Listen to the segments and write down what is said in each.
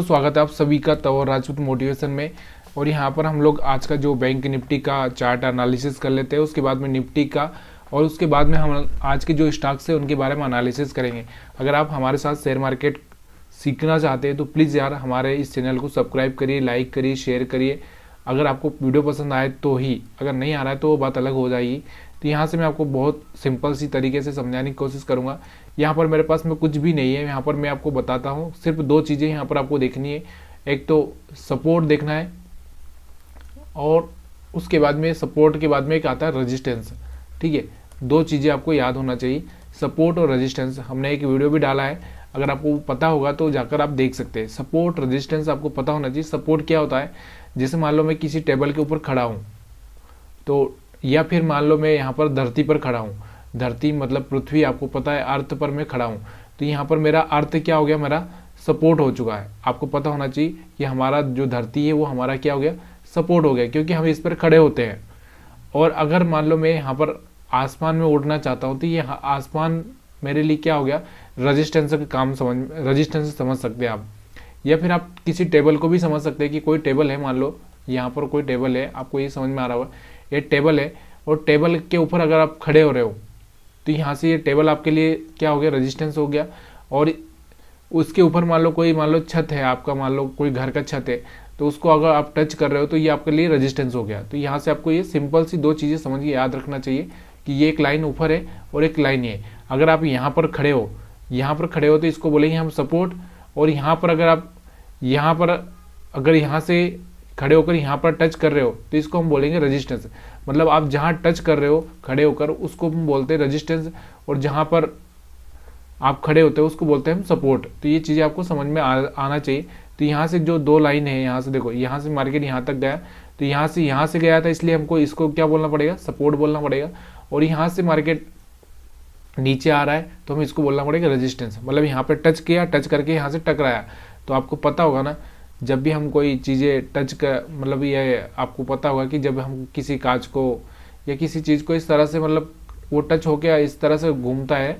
तो स्वागत है आप सभी का तवर राजपूत मोटिवेशन में। और यहाँ पर हम लोग आज का जो बैंक निफ्टी का चार्ट एनालिसिस कर लेते हैं, उसके बाद में निफ्टी का, और उसके बाद में हम आज के जो स्टॉक्स है उनके बारे में एनालिसिस करेंगे। अगर आप हमारे साथ शेयर मार्केट सीखना चाहते हैं तो प्लीज़ यार हमारे इस चैनल को सब्सक्राइब करिए, लाइक करिए, शेयर करिए। अगर आपको वीडियो पसंद आए तो ही, अगर नहीं आ रहा है तो वो बात अलग हो जाएगी। तो यहाँ से मैं आपको बहुत सिंपल सी तरीके से समझाने की कोशिश करूँगा। यहाँ पर मेरे पास में कुछ भी नहीं है, यहाँ पर मैं आपको बताता हूँ। सिर्फ दो चीज़ें यहाँ पर आपको देखनी है, एक तो सपोर्ट देखना है और उसके बाद में सपोर्ट के बाद में एक आता है रेजिस्टेंस। ठीक है, दो चीज़ें आपको याद होना चाहिए, सपोर्ट और रेजिस्टेंस। हमने एक वीडियो भी डाला है, अगर आपको पता होगा तो जाकर आप देख सकते हैं। सपोर्ट रेजिस्टेंस आपको पता होना चाहिए। सपोर्ट क्या होता है, जैसे मान लो मैं किसी टेबल के ऊपर खड़ा हूँ तो, या फिर मान लो मैं यहाँ पर धरती पर खड़ा हूँ, धरती मतलब पृथ्वी, आपको पता है अर्थ पर मैं खड़ा हूँ, तो यहाँ पर मेरा अर्थ क्या हो गया, मेरा सपोर्ट हो चुका है। आपको पता होना चाहिए कि हमारा जो धरती है वो हमारा क्या हो गया, सपोर्ट हो गया, क्योंकि हम इस पर खड़े होते हैं। और अगर मान लो मैं यहाँ पर आसमान में उड़ना चाहता हूँ तो ये आसमान मेरे लिए क्या हो गया, रजिस्टेंस का काम रजिस्टेंस समझ सकते हैं आप। या फिर आप किसी टेबल को भी समझ सकते हैं कि कोई टेबल है, मान लो यहाँ पर कोई टेबल है, आपको ये समझ में आ रहा होगा, ये टेबल है और टेबल के ऊपर अगर आप खड़े हो रहे हो तो यहाँ से ये टेबल आपके लिए क्या हो गया, रेजिस्टेंस हो गया। और उसके ऊपर मान लो छत है आपका, मान लो कोई घर का छत है, तो उसको अगर आप टच कर रहे हो तो ये आपके लिए रेजिस्टेंस हो गया। तो यहाँ से आपको ये सिंपल सी दो चीज़ें समझ के याद रखना चाहिए कि ये एक लाइन ऊपर है और एक लाइन है। अगर आप यहाँ पर खड़े हो तो इसको बोलेंगे हम सपोर्ट, और यहाँ पर अगर यहाँ से खड़े होकर यहाँ पर टच कर रहे हो तो इसको हम बोलेंगे रेजिस्टेंस। मतलब आप जहाँ टच कर रहे हो खड़े होकर उसको हम बोलते हैं रेजिस्टेंस, और जहाँ पर आप खड़े होते हो उसको बोलते हैं हम सपोर्ट। तो ये चीज़ें आपको समझ में आना चाहिए। तो यहाँ से जो दो लाइन है, यहाँ से देखो, यहाँ से मार्केट यहाँ तक गया, तो यहाँ से गया था, इसलिए हमको इसको क्या बोलना पड़ेगा, सपोर्ट बोलना पड़ेगा। और यहाँ से मार्केट नीचे आ रहा है तो हमें इसको बोलना पड़ेगा रेजिस्टेंस। मतलब यहाँ पे टच किया, टच करके यहाँ से टकराया। तो आपको पता होगा ना, जब भी हम कोई चीज़ें टच कर, मतलब ये आपको पता होगा कि जब हम किसी कांच को या किसी चीज़ को इस तरह से, मतलब वो टच होकर इस तरह से घूमता है,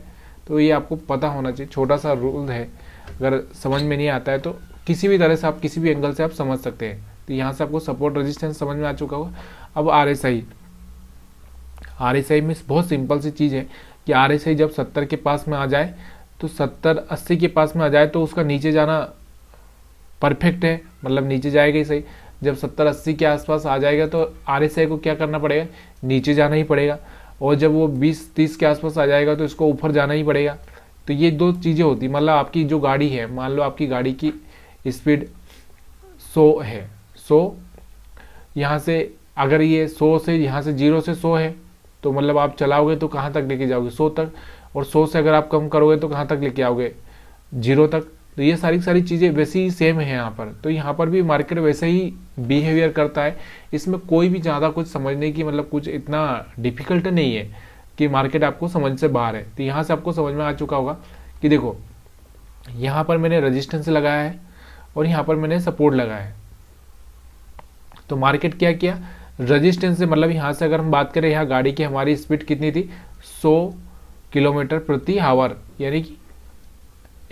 तो ये आपको पता होना चाहिए। छोटा सा रूल है, अगर समझ में नहीं आता है तो किसी भी तरह से आप, किसी भी एंगल से आप समझ सकते हैं। तो यहाँ से आपको सपोर्ट रेजिस्टेंस समझ में आ चुका होगा। अब RSI में बहुत सिंपल सी चीज़ है कि RSI जब 70 के पास में आ जाए, तो 70-80 के पास में आ जाए तो उसका नीचे जाना परफेक्ट है, मतलब नीचे जाएगा ही सही। जब 70-80 के आसपास आ जाएगा तो RSI को क्या करना पड़ेगा, नीचे जाना ही पड़ेगा। और जब वो 20-30 के आसपास आ जाएगा तो इसको ऊपर जाना ही पड़ेगा। तो ये दो चीज़ें होती, मतलब आपकी जो गाड़ी है, मान लो आपकी गाड़ी की स्पीड 100 है, 100 यहाँ से, अगर ये 100 से, यहाँ से 0 से 100 है, तो मतलब आप चलाओगे तो कहाँ तक लेके जाओगे, 100 तक। और 100 से अगर आप कम करोगे तो कहाँ तक लेके आओगे, 0 तक। तो ये सारी चीज़ें वैसे ही सेम है यहाँ पर। तो यहाँ पर भी मार्केट वैसे ही बिहेवियर करता है। इसमें कोई भी ज़्यादा कुछ समझने की, मतलब कुछ इतना डिफिकल्ट नहीं है कि मार्केट आपको समझ से बाहर है। तो यहाँ से आपको समझ में आ चुका होगा कि देखो, यहाँ पर मैंने रेजिस्टेंस लगाया है और यहाँ पर मैंने सपोर्ट लगाया है। तो मार्केट क्या किया, रेजिस्टेंस से, मतलब यहाँ से अगर हम बात करें, यहाँ गाड़ी की हमारी स्पीड कितनी थी, 100 किलोमीटर प्रति आवर, यानी कि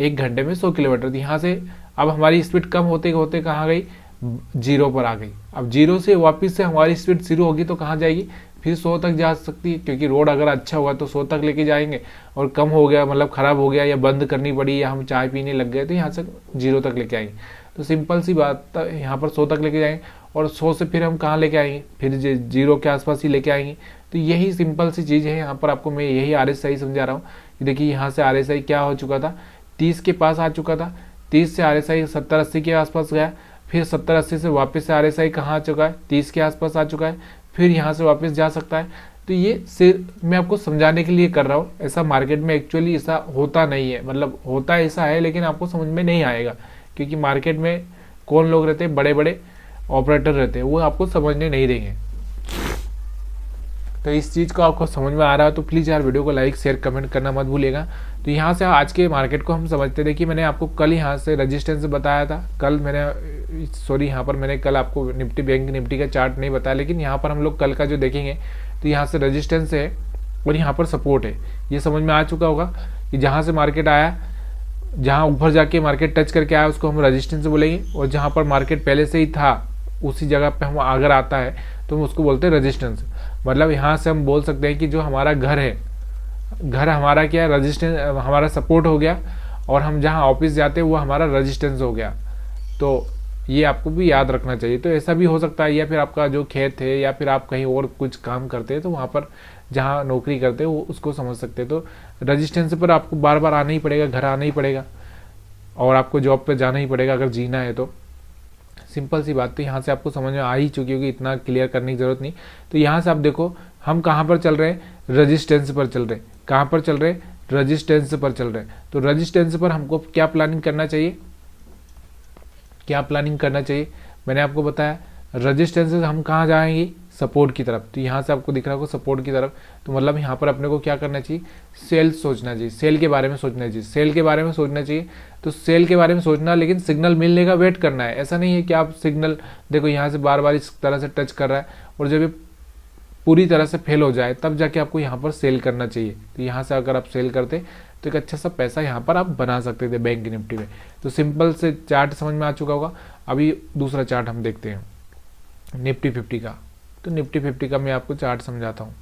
1 घंटे में 100 किलोमीटर थी। यहाँ से अब हमारी स्पीड कम होते होते कहाँ गई, 0 पर आ गई। अब 0 से वापस से हमारी स्पीड 0 होगी तो कहाँ जाएगी, फिर 100 तक जा सकती है, क्योंकि रोड अगर अच्छा हुआ तो 100 तक लेके जाएंगे। और कम हो गया, मतलब ख़राब हो गया या बंद करनी पड़ी या हम चाय पीने लग गए, तो यहाँ से 0 तक लेके आएंगे। तो सिंपल सी बात, यहाँ पर 100 तक लेके जाएंगे और 100 से फिर हम कहाँ लेके आएंगे, फिर 0 के आसपास ही लेके आएंगे। तो यही सिंपल सी चीज़ है। यहाँ पर आपको मैं यही RSI समझा रहा हूँ कि देखिए, यहाँ से RSI क्या हो चुका था, 30 के पास आ चुका था। 30 से RSI 70-80 के आसपास गया, फिर 70-80 से वापस से RSI कहाँ आ चुका है, 30 के आसपास आ चुका है, फिर यहाँ से वापस जा सकता है। तो ये सिर्फ मैं आपको समझाने के लिए कर रहा हूँ। ऐसा मार्केट में एक्चुअली ऐसा होता नहीं है, मतलब होता ऐसा है लेकिन आपको समझ में नहीं आएगा, क्योंकि मार्केट में कौन लोग रहते हैं, बड़े बड़े ऑपरेटर रहते हैं, वो आपको समझने नहीं देंगे। तो इस चीज़ को आपको समझ में आ रहा है तो प्लीज़ यार वीडियो को लाइक, शेयर, कमेंट करना मत भूलिएगा। तो यहाँ से आज के मार्केट को हम समझते थे कि मैंने आपको कल यहाँ से रेजिस्टेंस बताया था, यहाँ पर मैंने कल आपको बैंक निफ्टी का चार्ट नहीं बताया, लेकिन यहाँ पर हम लोग कल का जो देखेंगे तो यहाँ से रेजिस्टेंस है और यहाँ पर सपोर्ट है। ये समझ में आ चुका होगा कि जहाँ से मार्केट आया जहाँ ऊपर जाके मार्केट टच करके आया उसको हम रेजिस्टेंस बोलेंगे, और जहाँ पर मार्केट पहले से ही था उसी जगह पे हम अगर आता है तो हम उसको बोलते हैं रेजिस्टेंस। मतलब यहाँ से हम बोल सकते हैं कि जो हमारा घर है, घर हमारा क्या है, रेजिस्टेंस हमारा सपोर्ट हो गया, और हम जहाँ ऑफिस जाते हैं वो हमारा रेजिस्टेंस हो गया। तो ये आपको भी याद रखना चाहिए। तो ऐसा भी हो सकता है, या फिर आपका जो खेत है या फिर आप कहीं और कुछ काम करते हैं तो वहाँ पर जहाँ नौकरी करते हैं वो उसको समझ सकते हैं। तो रेजिस्टेंस पर आपको बार बार आना ही पड़ेगा, घर आना ही पड़ेगा, और आपको जॉब पर जाना ही पड़ेगा अगर जीना है तो। सिंपल सी बात। तो यहाँ से आपको समझ में आ ही चुकी होगी, इतना क्लियर करने की जरूरत नहीं। तो यहाँ से आप देखो हम कहाँ पर चल रहे हैं, रेजिस्टेंस पर चल रहे हैं। कहाँ पर चल रहे हैं, रेजिस्टेंस पर चल रहे हैं। तो रेजिस्टेंस पर हमको क्या प्लानिंग करना चाहिए, क्या प्लानिंग करना चाहिए, मैंने आपको बताया। रेजिस्टेंस से हम कहाँ जाएंगे, सपोर्ट की तरफ। तो यहाँ से आपको दिख रहा होगा सपोर्ट की तरफ। तो मतलब यहाँ पर अपने को क्या करना चाहिए, सेल सोचना चाहिए, सेल के बारे में सोचना चाहिए, सेल के बारे में सोचना चाहिए। तो सेल के बारे में सोचना, लेकिन सिग्नल मिलने का वेट करना है। ऐसा नहीं है कि आप सिग्नल देखो यहाँ से बार बार इस तरह से टच कर रहा है और जब ये पूरी तरह से फेल हो जाए तब जाके आपको यहाँ पर सेल करना चाहिए। तो यहाँ से अगर आप सेल करते तो एक अच्छा सा पैसा यहाँ पर आप बना सकते थे बैंक निफ्टी में। तो सिंपल से चार्ट समझ में आ चुका होगा। अभी दूसरा चार्ट हम देखते हैं निफ्टी 50 का। तो निफ्टी 50 का मैं आपको चार्ट समझाता हूँ।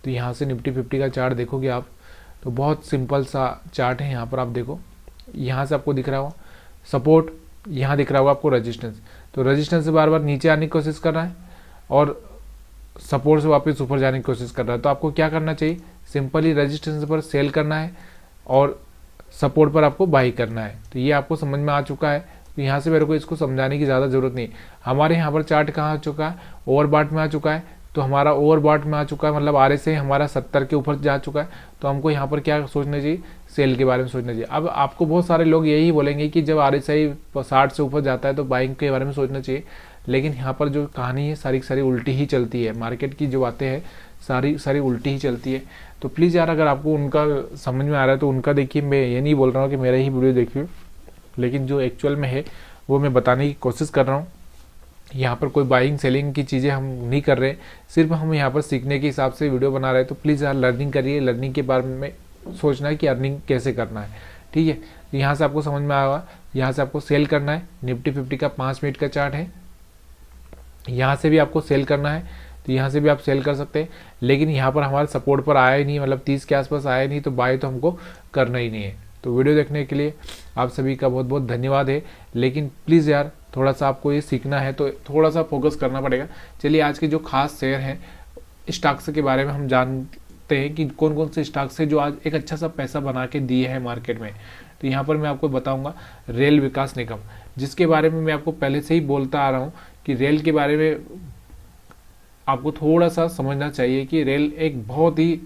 तो यहाँ से निफ्टी 50 का चार्ट देखोगे आप तो बहुत सिंपल सा चार्ट है। यहाँ पर आप देखो, यहाँ से आपको दिख रहा होगा सपोर्ट, यहाँ दिख रहा होगा आपको रेजिस्टेंस। तो रेजिस्टेंस से बार बार नीचे आने की कोशिश कर रहा है और सपोर्ट से वापस ऊपर जाने की कोशिश कर रहा है। तो आपको क्या करना चाहिए, सिंपली रेजिस्टेंस पर सेल करना है और सपोर्ट पर आपको बाई करना है। तो ये आपको समझ में आ चुका है। तो यहाँ से मेरे को इसको समझाने की ज़्यादा ज़रूरत नहीं। हमारे यहाँ पर चार्ट कहाँ आ चुका है, ओवरबॉट में आ चुका है। तो हमारा ओवरबॉट में आ चुका है, मतलब RSI हमारा 70 के ऊपर जा चुका है। तो हमको यहाँ पर क्या सोचना चाहिए, सेल के बारे में सोचना चाहिए। अब आपको बहुत सारे लोग यही बोलेंगे कि जब RSI 60 से ऊपर जाता है तो बाइंग के बारे में सोचना चाहिए। लेकिन यहाँ पर जो कहानी है सारी सारी उल्टी ही चलती है। मार्केट की जो बातें हैं सारी सारी उल्टी ही चलती है। तो प्लीज़ यार, अगर आपको उनका समझ में आ रहा है तो उनका देखिए। मैं ये नहीं बोल रहा हूँ कि मेरा ही वीडियो देखिए, लेकिन जो एक्चुअल में है वो मैं बताने की कोशिश कर रहा हूँ। यहाँ पर कोई बाइंग सेलिंग की चीज़ें हम नहीं कर रहे, सिर्फ हम यहाँ पर सीखने के हिसाब से वीडियो बना रहे हैं। तो प्लीज़ यार लर्निंग करिए, लर्निंग के बारे में सोचना है कि अर्निंग कैसे करना है, ठीक है। तो यहाँ से आपको समझ में आएगा, यहाँ से आपको सेल करना है। निफ्टी 50 का 5 मिनट का चार्ट है, यहाँ से भी आपको सेल करना है। तो यहाँ से भी आप सेल कर सकते हैं, लेकिन यहाँ पर हमारे सपोर्ट पर आया ही नहीं, मतलब 30 के आसपास आया नहीं, तो बाय तो हमको करना ही नहीं है। तो वीडियो देखने के लिए आप सभी का बहुत बहुत धन्यवाद है। लेकिन प्लीज़ यार थोड़ा सा आपको ये सीखना है तो थोड़ा सा फोकस करना पड़ेगा। चलिए आज के जो खास शेयर हैं स्टॉक्स के बारे में हम जानते हैं कि कौन कौन से स्टॉक्स है जो आज एक अच्छा सा पैसा बना के दिए हैं मार्केट में। तो यहाँ पर मैं आपको बताऊँगा रेल विकास निगम, जिसके बारे में मैं आपको पहले से ही बोलता आ रहा हूँ कि रेल के बारे में आपको थोड़ा सा समझना चाहिए कि रेल एक बहुत ही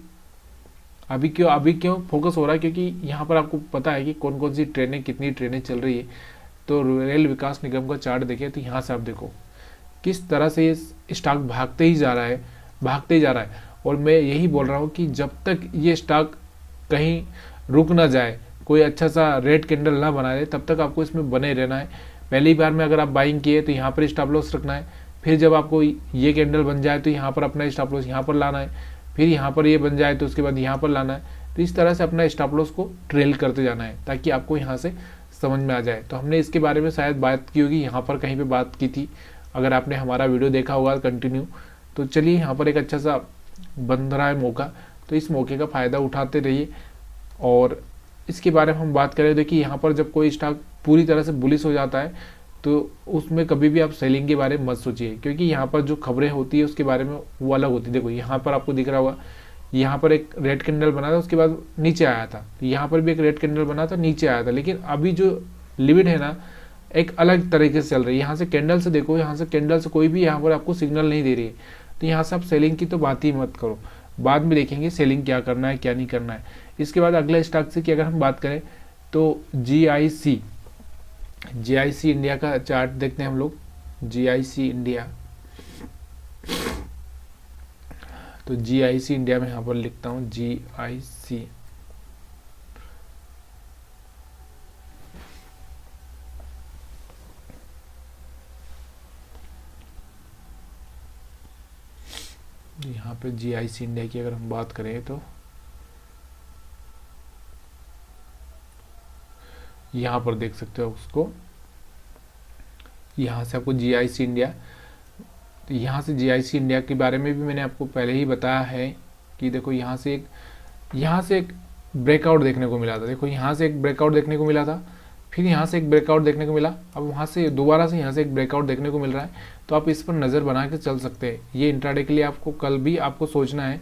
अभी क्यों फोकस हो रहा है, क्योंकि यहाँ पर आपको पता है कि कौन कौन सी ट्रेनें, कितनी ट्रेनें चल रही है। तो रेल विकास निगम का चार्ट देखिए। तो यहाँ से आप देखो किस तरह से ये स्टॉक भागते ही जा रहा है, भागते ही जा रहा है। और मैं यही बोल रहा हूँ कि जब तक ये स्टॉक कहीं रुक ना जाए, कोई अच्छा सा रेड कैंडल ना बना दे, तब तक आपको इसमें बने रहना है। पहली बार में अगर आप बाइंग किए तो यहाँ पर स्टॉप लॉस रखना है। फिर जब आपको ये कैंडल बन जाए तो यहाँ पर अपना स्टॉप लॉस यहाँ पर लाना है। फिर यहाँ पर ये बन जाए तो उसके बाद यहाँ पर लाना है। तो इस तरह से अपना स्टॉप लॉस को ट्रेल करते जाना है ताकि आपको यहाँ से समझ में आ जाए। तो हमने इसके बारे में शायद बात की होगी, यहाँ पर कहीं पे बात की थी, अगर आपने हमारा वीडियो देखा होगा कंटिन्यू। तो चलिए यहाँ पर एक अच्छा सा बन रहा है मौका, तो इस मौके का फ़ायदा उठाते रहिए। और इसके बारे में हम बात करें, देखिए यहाँ पर जब कोई स्टॉक पूरी तरह से बुलिश हो जाता है तो उसमें कभी भी आप सेलिंग के बारे में मत सोचिए, क्योंकि यहाँ पर जो खबरें होती है उसके बारे में वो अलग होती है। देखो यहाँ पर आपको दिख रहा होगा, यहाँ पर एक रेड कैंडल बना था, उसके बाद नीचे आया था। तो यहाँ पर भी एक रेड कैंडल बना था, नीचे आया था। लेकिन अभी जो लिमिट है ना एक अलग तरीके से चल रही है। यहाँ से कैंडल से देखो, यहाँ से कैंडल से कोई भी यहाँ पर आपको सिग्नल नहीं दे रही है। तो यहाँ से आप सेलिंग की तो बात ही मत करो, बाद में देखेंगे सेलिंग क्या करना है क्या नहीं करना है। इसके बाद अगले स्टॉक से की अगर हम बात करें तो GIC इंडिया का चार्ट देखते हैं हम लोग। GIC इंडिया, तो GIC इंडिया में यहाँ पर लिखता हूँ GIC। यहाँ पे GIC इंडिया की अगर हम बात करें तो यहाँ पर देख सकते हो उसको, यहाँ से आपको GIC इंडिया, तो यहाँ से GIC इंडिया के बारे में भी मैंने आपको पहले ही बताया है कि देखो यहाँ से एक ब्रेकआउट देखने को मिला था। देखो यहाँ से एक ब्रेकआउट देखने को मिला था, फिर यहाँ से एक ब्रेकआउट देखने को मिला, अब वहाँ से दोबारा से यहाँ से एक ब्रेकआउट देखने को मिल रहा है। तो आप इस पर नज़र बना के चल सकते हैं। ये इंट्राडे के लिए आपको कल भी आपको सोचना है,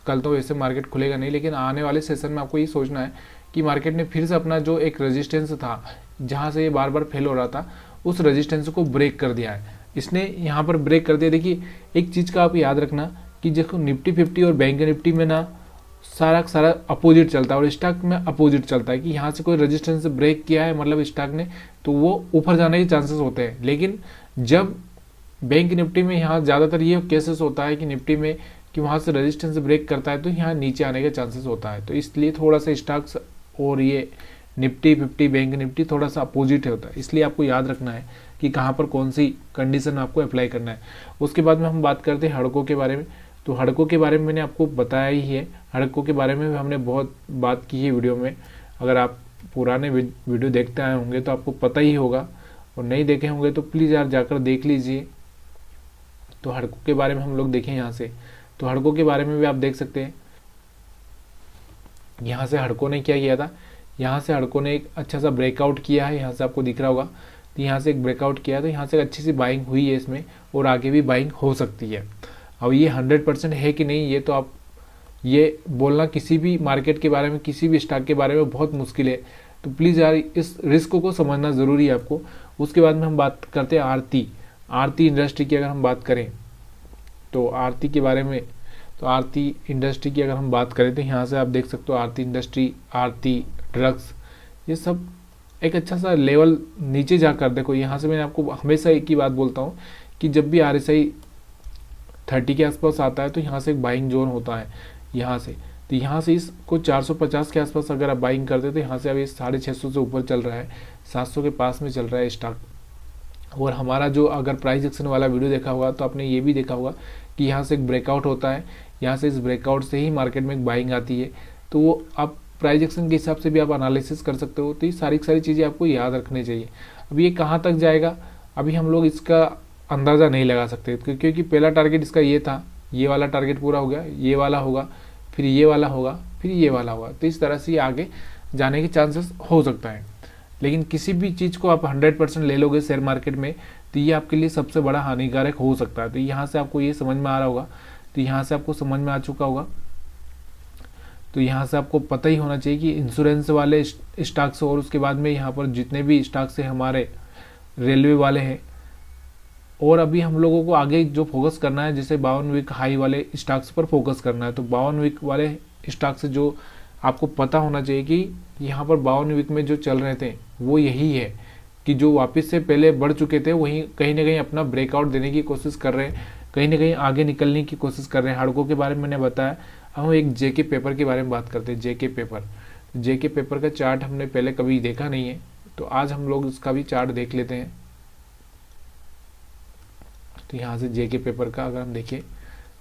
कल तो वैसे मार्केट खुलेगा नहीं, लेकिन आने वाले सेशन में आपको ये सोचना है कि मार्केट ने फिर से अपना जो एक रेजिस्टेंस था, जहाँ से ये बार बार फेल हो रहा था, उस रेजिस्टेंस को ब्रेक कर दिया है। इसने यहाँ पर ब्रेक कर दिया। देखिए एक चीज़ का आप याद रखना कि देखो निफ्टी 50 और बैंक निफ्टी में ना सारा अपोजिट चलता है, और स्टॉक में अपोजिट चलता है कि यहाँ से कोई रेजिस्टेंस ब्रेक किया है मतलब स्टॉक ने, तो वो ऊपर जाने के चांसेस होते हैं। लेकिन जब बैंक निफ्टी में यहाँ ज़्यादातर ये केसेस होता है कि निफ्टी में कि वहाँ से रेजिस्टेंस ब्रेक करता है तो यहाँ नीचे आने का चांसेस होता है। तो इसलिए थोड़ा सा स्टॉक्स और ये निफ्टी 50 बैंक निफ्टी थोड़ा सा अपोजिट होता है, इसलिए आपको याद रखना है कि कहाँ पर कौन सी कंडीशन आपको अप्लाई करना है। उसके बाद में हम बात करते हैं हड़कों के बारे में। तो हड़कों के बारे में मैंने आपको बताया ही है, हड़कों के बारे में भी हमने बहुत बात की है वीडियो में। अगर आप पुराने वीडियो देखते आए होंगे तो आपको पता ही होगा, और नहीं देखे होंगे तो प्लीज़ यार जाकर देख लीजिए। तो हड़कों के बारे में हम लोग देखें यहाँ से, तो हड़कों के बारे में भी आप देख सकते हैं। यहाँ से हड़कों ने क्या किया था, यहाँ से हड़कों ने एक अच्छा सा ब्रेकआउट किया है, यहाँ से आपको दिख रहा होगा। तो यहाँ से एक ब्रेकआउट किया है, तो यहाँ से एक अच्छी सी बाइंग हुई है इसमें, और आगे भी बाइंग हो सकती है। अब ये 100% है कि नहीं, ये तो आप ये बोलना किसी भी मार्केट के बारे में, किसी भी स्टॉक के बारे में बहुत मुश्किल है। तो प्लीज़ यार इस रिस्क को समझना ज़रूरी है आपको। उसके बाद में हम बात करते हैं आरती इंडस्ट्री की। अगर हम बात करें तो आरती के बारे में, तो आरती इंडस्ट्री की अगर हम बात करें तो यहाँ से आप देख सकते हो आरती इंडस्ट्री, आरती ड्रग्स, ये सब एक अच्छा सा लेवल नीचे जाकर देखो। यहाँ से मैंने आपको हमेशा एक ही बात बोलता हूँ कि जब भी RSI 30 के आसपास आता है तो यहाँ से एक बाइंग जोन होता है यहाँ से। तो यहाँ से इसको 450 के आसपास अगर आप बाइंग करते तो यहाँ से अभी 650 से ऊपर चल रहा है, 700 के पास में चल रहा है स्टॉक। और हमारा जो अगर प्राइस एक्शन वाला वीडियो देखा होगा तो आपने ये भी देखा होगा कि यहाँ से एक ब्रेकआउट होता है, यहाँ से इस ब्रेकआउट से ही मार्केट में एक बाइंग आती है। तो वो आप प्राइस एक्शन के हिसाब से भी आप एनालिसिस कर सकते हो। तो ये सारी चीज़ें आपको याद रखनी चाहिए। अब ये कहाँ तक जाएगा अभी हम लोग इसका अंदाज़ा नहीं लगा सकते, क्योंकि पहला टारगेट इसका ये था, ये वाला टारगेट पूरा हो गया, ये वाला होगा, फिर ये वाला होगा, फिर ये वाला होगा। तो इस तरह से आगे जाने के चांसेस हो सकता है। लेकिन किसी भी चीज़ को आप 100% ले लोगे शेयर मार्केट में तो ये आपके लिए सबसे बड़ा हानिकारक हो सकता है। तो यहाँ से आपको ये समझ में आ रहा होगा, तो यहाँ से आपको समझ में आ चुका होगा। तो यहाँ से आपको पता ही होना चाहिए कि इंश्योरेंस वाले स्टॉक्स और उसके बाद में यहाँ पर जितने भी स्टॉक्स हैं हमारे रेलवे वाले हैं, और अभी हम लोगों को आगे जो फोकस करना है जैसे 52 वीक हाई वाले स्टॉक्स पर फोकस करना है। तो 52 वीक वाले स्टॉक से जो आपको पता होना चाहिए कि यहाँ पर 52 वीक में जो चल रहे थे वो यही है कि जो वापस से पहले बढ़ चुके थे वहीं कहीं ना कहीं अपना ब्रेकआउट देने की कोशिश कर रहे हैं, कहीं ना कहीं आगे निकलने की कोशिश कर रहे हैं। हड़कों के बारे में मैंने बताया। हम एक जेके पेपर के बारे में बात करते हैं। जेके पेपर का चार्ट हमने पहले कभी देखा नहीं है, तो आज हम लोग उसका भी चार्ट देख लेते हैं। तो यहाँ से जेके पेपर का अगर हम देखें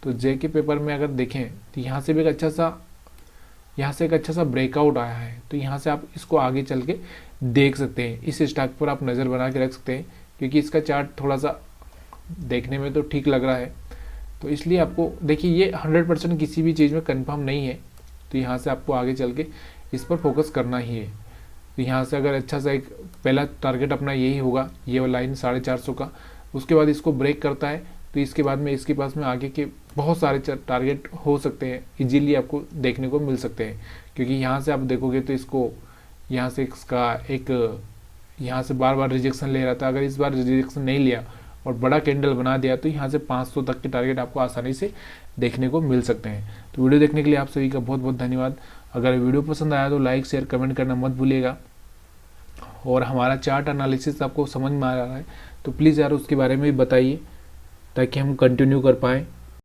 तो जेके पेपर में अगर देखें तो यहाँ से भी एक अच्छा सा ब्रेकआउट आया है। तो यहाँ से आप इसको आगे चल के देख सकते हैं, इस स्टॉक पर आप नज़र बना के रख सकते हैं, क्योंकि इसका चार्ट थोड़ा सा देखने में तो ठीक लग रहा है। तो इसलिए आपको देखिए ये 100% किसी भी चीज़ में कंफर्म नहीं है। तो यहाँ से आपको आगे चल के इस पर फोकस करना ही है। तो यहाँ से अगर अच्छा सा एक पहला टारगेट अपना यही होगा, ये लाइन 450 का, उसके बाद इसको ब्रेक करता है तो इसके बाद में इसके पास में आगे के बहुत सारे टारगेट हो सकते हैं, इजीली आपको देखने को मिल सकते हैं। क्योंकि यहाँ से आप देखोगे तो इसको यहाँ से इसका एक यहाँ से बार बार रिजेक्शन ले रहा था, अगर इस बार रिजेक्शन नहीं लिया और बड़ा कैंडल बना दिया तो यहाँ से 500 तक के टारगेट आपको आसानी से देखने को मिल सकते हैं। तो वीडियो देखने के लिए आप सभी का बहुत बहुत धन्यवाद। अगर वीडियो पसंद आया तो लाइक शेयर कमेंट करना मत भूलिएगा, और हमारा चार्ट एनालिसिस आपको समझ में आ रहा है तो प्लीज़ यार उसके बारे में भी बताइए ताकि हम कंटिन्यू कर पाएँ।